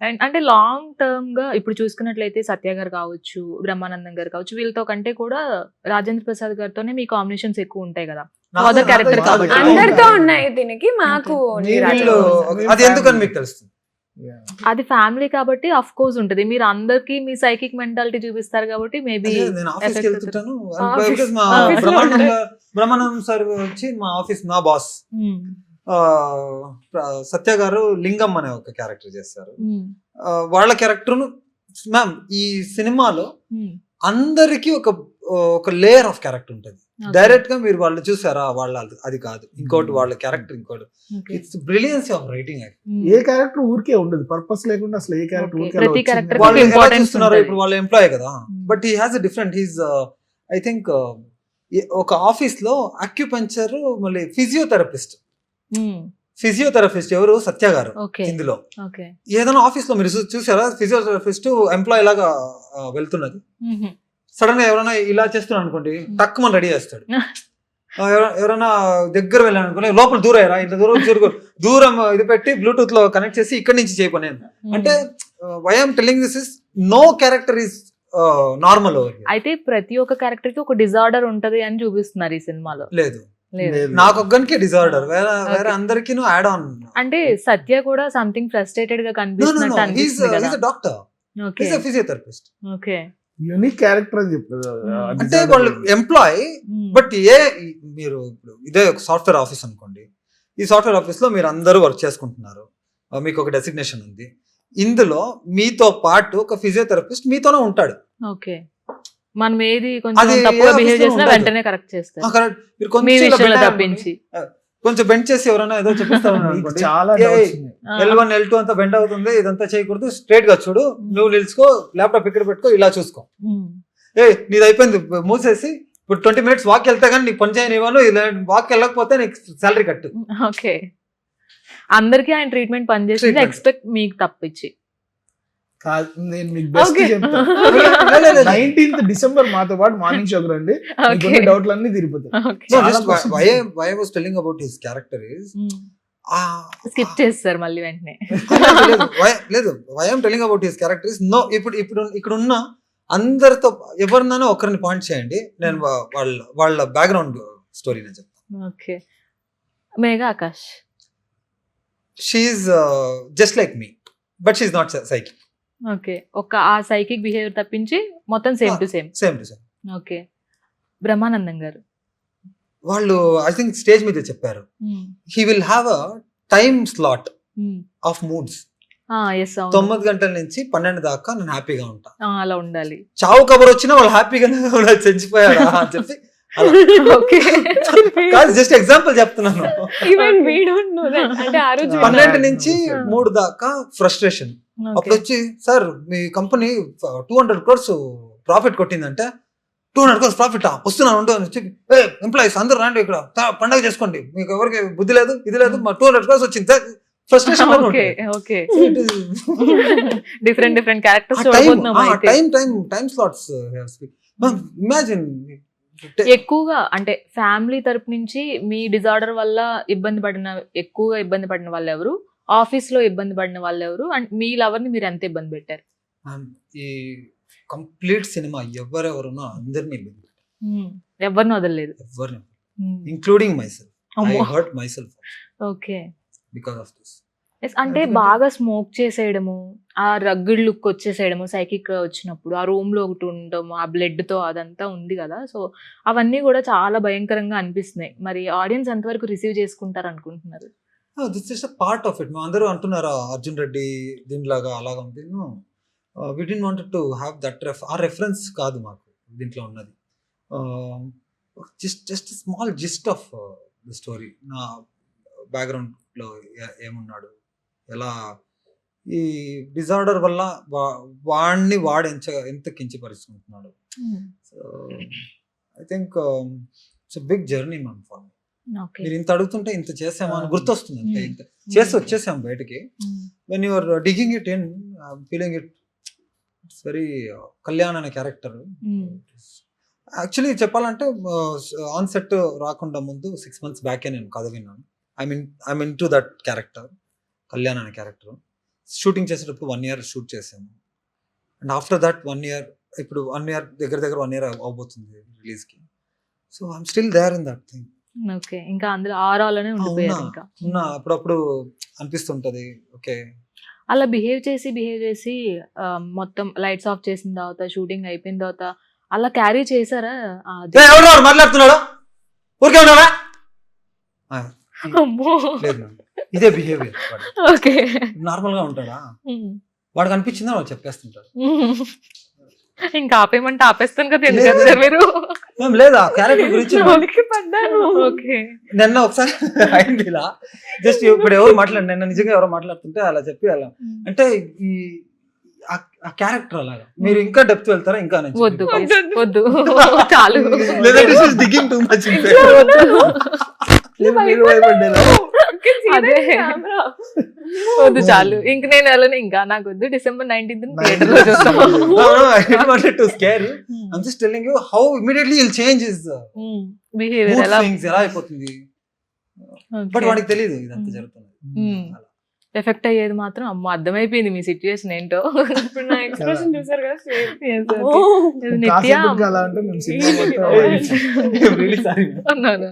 And అంటే long term గా ఇప్పుడు చూసుకున్నట్లయితే సత్య గారు కావచ్చు, బ్రహ్మానందం గారు కావచ్చు, వీళ్ళతో కంటే కూడా రాజేంద్ర ప్రసాద్ గారితోనే మీ కాంబినేషన్స్ ఎక్కువ ఉంటాయి కదా. ఫాదర్ క్యారెక్టర్ కాబట్టి అందరితో ఉన్నాయి దీనికి, మాకు అది ఎందుకని మీకు తెలుస్తుంది? అది ఫ్యామిలీ కాబట్టి అఫ్ కోర్స్ ఉంటది. మీరు అందరికి మీ సైకిక్ మెంటాలిటీ చూపిస్తారు కాబట్టి మేబీ నేను ఆఫీస్కి వెళ్తుంటాను. Office- మా office లో బ్రహ్మానందం సార్ వచ్చి మా ఆఫీస్ నా బాస్. సత్య గారు లింగం అనే ఒక క్యారెక్టర్ చేస్తారు. వాళ్ళ క్యారెక్టర్ మ్యామ్ ఈ సినిమాలో అందరికి ఒక లేయర్ ఆఫ్ క్యారెక్టర్ ఉంటుంది. డైరెక్ట్ గా మీరు వాళ్ళు చూసారా, వాళ్ళ అది కాదు, ఇంకోటి వాళ్ళ క్యారెక్టర్ ఇంకోటి. It's brilliance of writing. A character ఊరికే ఉండదు, పర్పస్ లేకుండా అసలు ఏ ప్రతి character క్యారెక్టర్ వాళ్ళు ఎలా importance చూస్తున్నారు, ఉంటుంది. ఇప్పుడు వాళ్ళ ఎంప్లాయీ కదా, but he has a different. He's I think ఒక ఆఫీస్ లో అక్యుపంచర్, మళ్ళీ ఫిజియోథెరపిస్ట్ ఎవరు, సత్య గారు. ఇందులో ఏదైనా ఆఫీస్ లో మీరు చూసారా, ఫిజియోథెరపిస్ట్ ఎంప్లాయీ లాగా వెళ్తున్నది, సడన్ గా ఎవరైనా ఇలా చేస్తున్నాడు అనుకోండి, టక్ మన రెడీ చేస్తాడు. ఎవరైనా దగ్గర వెళ్ళాను అనుకోండి, లోపల దూరయ్యారా, ఇంత దూరం ఇది పెట్టి బ్లూటూత్ లో కనెక్ట్ చేసి ఇక్కడి నుంచి చేయపని. అంటే why I'm telling this is no character is normal. అయితే ప్రతి ఒక్క క్యారెక్టర్ కి ఒక డిజార్డర్ ఉంటది అని చూపిస్తున్నారు ఈ సినిమాలో. లేదు, నాకు ఒక్కనికి డిజార్డర్, వేరే అందరికి యాడ్ ఆన్. అంటే సత్య కూడా సంథింగ్ ఫ్రస్ట్రేటెడ్ గా కనిపిస్తున్నట్టు అనిపిస్తుంది కదా. Doctor, physiotherapist. Okay, unique character అని చెప్పారు. అంటే వాళ్ళు ఎంప్లాయీ, బట్ మీరు ఇదే ఒక సాఫ్ట్వేర్ ఆఫీస్ అనుకోండి. ఈ సాఫ్ట్వేర్ ఆఫీస్ లో మీరు అందరూ వర్క్ చేసుకుంటున్నారు, మీకు ఒక డెసిగ్నేషన్ ఉంది. ఇందులో మీతో పాటు ఒక ఫిజియోథెరపిస్ట్ మీతోనే ఉంటాడు. ఓకే, మనం ఏది కొంచెం తప్పుగా బిహేవ్ చేసినా వెంటనే కరెక్ట్ చేస్తారు. మీరు మీ విషయంలో తప్పించి కొంచెం బెండ్ చేసి ఎవరైనా ఏదో చూపిస్తారు, చాలా L1 L2 అంతా బెండ్ అవుతుంది, ఇదంతా చేయకూడదు, స్ట్రైట్ గా చూడు, నువ్వు నిలుచుకో, ల్యాప్టాప్ ఇక్కడ పెట్టుకో, ఇలా చూసుకో, నీది అయిపోయింది మూసేసి ఇప్పుడు 20 minutes వాక్ వెళ్తే కానీ నీకు పని చేయనివ్వను, ఇలా వాక్ వెళ్ళకపోతే నీకు సాలరీ కట్టు. ఓకే, అందరికి ఆయన ట్రీట్మెంట్ పనిచేసింది, ఎక్స్పెక్ట్ మీకు తప్పించి. నేను మీకు బెస్ట్ చెప్తాను, 19th December మాతో పాటు మార్నింగ్ షోకి రండి, డౌట్లు అన్ని తీరిపోతాయి. స్కిప్ చేస్తారు మళ్ళీ వెంటనే. లేదు, why I'm telling about his character is no. ఇప్పుడు ఇక్కడ ఉన్న అందరితో ఎవరినైనా ఒకరిని పాయింట్ చేయండి, నేను వాళ్ళ బ్యాక్గ్రౌండ్ స్టోరీ నేను చెప్తాను. Okay, Megha Akash, she's just like me, but she's not psychic. Okay, ఆ సైకిక్ బిహేవియర్ తప్పించి మొత్తం same to same. Okay, Brahmanandam garu, వాళ్ళు ఐ థింక్ స్టేజ్ మీద చెప్పారు, he will have a time slot of moods. 9 గంటల నుంచి 12 దాకా నేను హ్యాపీగా ఉంటా, అలా ఉండాలి. చావు కబర్ వచ్చినా వాళ్ళు హ్యాపీగానే చచ్చిపోయారా అని చెప్పి. జస్ట్ ఎగ్జాంపుల్ చెప్తున్నాను. 12 నుంచి 3 దాకా ఫ్రస్ట్రేషన్. అప్పుడు వచ్చి, సార్ మీ కంపెనీ 200 crores ప్రాఫిట్ కొట్టిందంటే, 200 crores ప్రాఫిట్ వస్తున్నాను అని చెప్పి, ఎంప్లాయీస్ అందరూ రండి ఇక్కడ పండగ చేసుకోండి, మీకు ఎవరికి బుద్ధి లేదు, ఇది లేదు, మా 200 crores వచ్చింది. Frustration. Different characters. Time slots. Imagine ఎక్కువగా అంటే ఫ్యామిలీ తరపు నుంచి మీ డిజార్డర్ వల్ల ఎక్కువగా ఇబ్బంది పడిన వాళ్ళు ఎవరు, ఆఫీస్ లో ఇబ్బంది పడిన వాళ్ళు ఎవరు, అండ్ మీ లవర్ ని మీరు ఎంత ఇబ్బంది పెట్టారు? ఈ కంప్లీట్ సినిమా ఎవరెవరున్నా అందరినీ ఇబ్బంది పెట్టారు, ఎవరిని వదలలేదు, ఎవరిని, including my self. I hurt my self. Okay, because of this. అంటే బాగా స్మోక్ చేసేయడము, ఆ రగ్గిడ్ లుక్ వచ్చేసేయడము, సైకిక్ వచ్చినప్పుడు ఆ రూమ్ లో ఒకటి ఉండటము, ఆ బ్లడ్ తో అదంతా ఉంది కదా. సో అవన్నీ కూడా చాలా భయంకరంగా అనిపిస్తున్నాయి. మరి ఆడియన్స్ ఎంతవరకు రిసీవ్ చేసుకుంటారు అనుకుంటున్నారు? This is a part of it. అందరూ అంటున్నారా అర్జున్ రెడ్డి దీనిలాగా అలాగా ఉంది. We didn't wanted to have that uh reference కాదు మాకు దీంట్లో ఉన్నది. Just small gist of the story. నా బ్యాక్గ్రౌండ్ లో ఏమున్నాడు, ఎలా ఈ డిజార్డర్ వల్ల వాడిని ఎంత కించపరుచుకుంటున్నాడు. So I think it's big journey ma'am for me. మీరు ఇంత అడుగుతుంటే ఇంత చేసామా అని గుర్తొస్తుంది. అంటే ఇంత చేసి వచ్చేసాం బయటకి. When you're digging it in, feeling it, it's very Kalyan అనే క్యారెక్టర్. యాక్చువల్లీ చెప్పాలంటే ఆన్ సెట్ రాకుండా ముందు 6 months బ్యాకే నేను కథ విన్నాను. I mean to that character, Kalyan అనే క్యారెక్టర్. షూటింగ్ చేసేటప్పుడు 1 year షూట్ చేసాము. అండ్ ఆఫ్టర్ దట్ 1 year, ఇప్పుడు 1 year దగ్గర 1 year అవబోతుంది రిలీజ్కి. So I'm still there in that thing. Okay. ఇంకా అందులో ఆరాలోనే ఉండిపోయారు ఇంకా. అప్పుడప్పుడు అనిపిస్తుంటది ఓకే అలా బిహేవ్ చేసి మొత్తం లైట్స్ ఆఫ్ చేసిన తర్వాత షూటింగ్ అయిపోయిన తర్వాత అలా క్యారీ చేశారా? ఎవరు మాట్లాడుతున్నాడు ఊరికే ఉన్నావా? అమ్మో. లేదు మేడం, ఇదే బిహేవియర్. ఓకే. నార్మల్ గా ఉంటాడా? వాడికి అనిపించిందా వాడు చెప్పేస్తుంటాడు. ఇంకా ఆపేయమంటే ఆపేస్తాను కదా, ఎందుకు వచ్చారు మీరు? లేదు ఆ క్యారెక్టర్ గురించి ఓకే. నిన్న ఒకసారి అయింది ఇలా. జస్ట్ ఇప్పుడు ఎవరు మాట్లాడు, నిన్న నిజంగా ఎవరో మాట్లాడుతుంటే అలా చెప్పి అలా అంటే ఈ ఆ క్యారెక్టర్ అలాగా. మీరు ఇంకా డెప్త్ వెళ్తారా? ఇంకా వద్దు వద్దు చాలు. దిగింగ్ టూ మచ్. అదే వద్దు చాలు. ఇంక నేను వెళ్ళను, ఇంకా నాకు వద్దు. December 19th థియేటర్ లో చూస్తాను. to scare you. I'm just telling you how immediately he'll change his behaviour ఎలా ఎలా అయిపోతుంది. బట్ వాడికి తెలియదు ఇదంతా జరుగుతుంది. ఎఫెక్ట్ అయ్యేది మాత్రం అమ్మ అర్థమైపోయింది మీ సిచ్యుయేషన్ ఏంటో. ఇప్పుడు నా ఎక్స్ప్రెషన్ చూసారు కదా, Yes, okay. ఇది నిత్య కాసేపటికి అలా అంటే మేము సినిమా మొత్తం Really sorry. అన్నాను.